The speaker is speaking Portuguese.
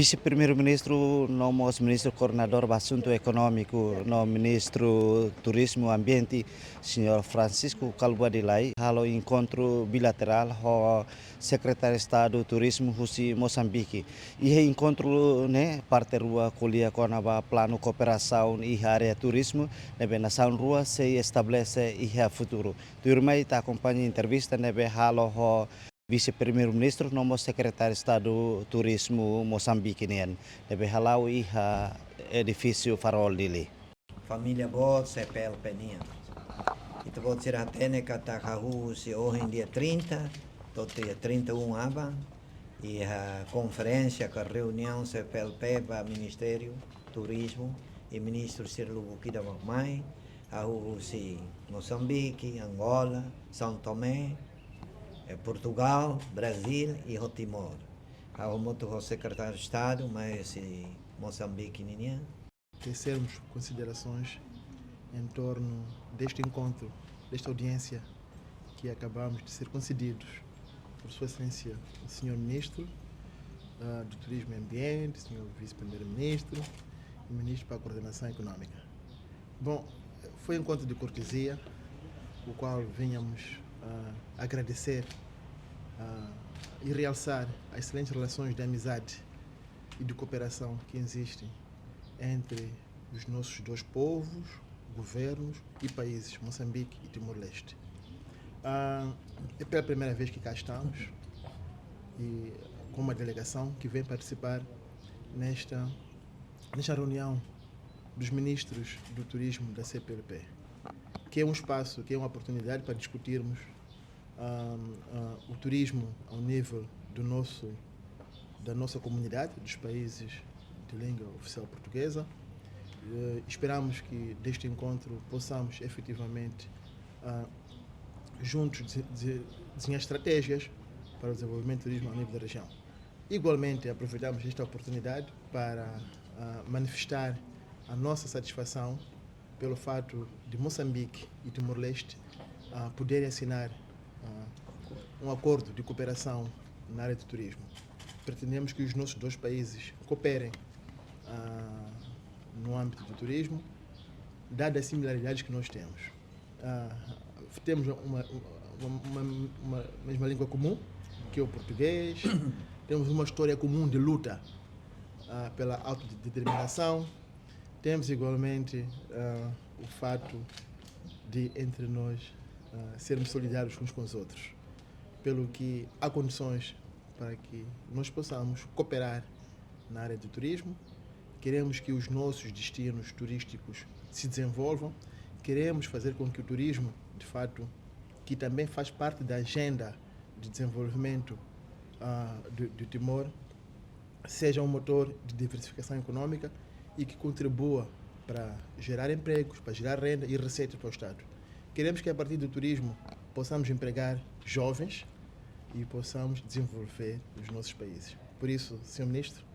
Vice-primeiro-ministro, nosso ministro coordenador do assunto econômico, no ministro turismo e ambiente, senhor Francisco Calvo Adilai, halo encontro bilateral com o secretário de Estado do Turismo de Moçambique. E encontro, né, parte rua colia com a plano cooperação e área turismo, na nação rua se estabelece e a futuro. Turma está acompanhando a entrevista, nebe halo com Vice-primeiro-ministro, nomo secretário de Estado do Turismo Moçambique, deve halau e edifício farol dele. Família boa, CPL Peninha. E tu pode ser a técnica da se hoje em dia 30, dia 31 aba, e a conferência, a reunião CPLP, para Ministério Turismo e Ministro Cirilo Bukida Mamai, a Moçambique, Angola, São Tomé, Portugal, Brasil e Timor. Há o secretário de Estado, mas Moçambique ninguém. Tecermos considerações em torno deste encontro, desta audiência que acabamos de ser concedidos por Sua Excelência o Sr. Ministro do Turismo e Ambiente, Sr. Vice-Primeiro-Ministro e Ministro para a Coordenação Econômica. Bom, foi um encontro de cortesia, o qual venhamos agradecer e realçar as excelentes relações de amizade e de cooperação que existem entre os nossos dois povos, governos e países, Moçambique e Timor-Leste. É pela primeira vez que cá estamos e com uma delegação que vem participar nesta reunião dos ministros do turismo da CPLP, que é um espaço, que é uma oportunidade para discutirmos o turismo ao nível da nossa comunidade, dos países de língua oficial portuguesa. Esperamos que deste encontro possamos efetivamente juntos desenhar estratégias para o desenvolvimento do turismo ao nível da região. Igualmente, aproveitamos esta oportunidade para manifestar a nossa satisfação pelo fato de Moçambique e Timor-Leste poderem assinar um acordo de cooperação na área do turismo. Pretendemos que os nossos dois países cooperem no âmbito do turismo, dadas as similaridades que nós temos. Temos uma mesma língua comum, que é o português, temos uma história comum de luta pela autodeterminação, temos igualmente o fato de, entre nós, sermos solidários uns com os outros, pelo que há condições para que nós possamos cooperar na área do turismo. Queremos que os nossos destinos turísticos se desenvolvam, queremos fazer com que o turismo, de fato, que também faz parte da agenda de desenvolvimento do Timor, seja um motor de diversificação econômica e que contribua para gerar empregos, para gerar renda e receitas para o Estado. Queremos que a partir do turismo possamos empregar jovens e possamos desenvolver os nossos países. Por isso, Sr. Ministro,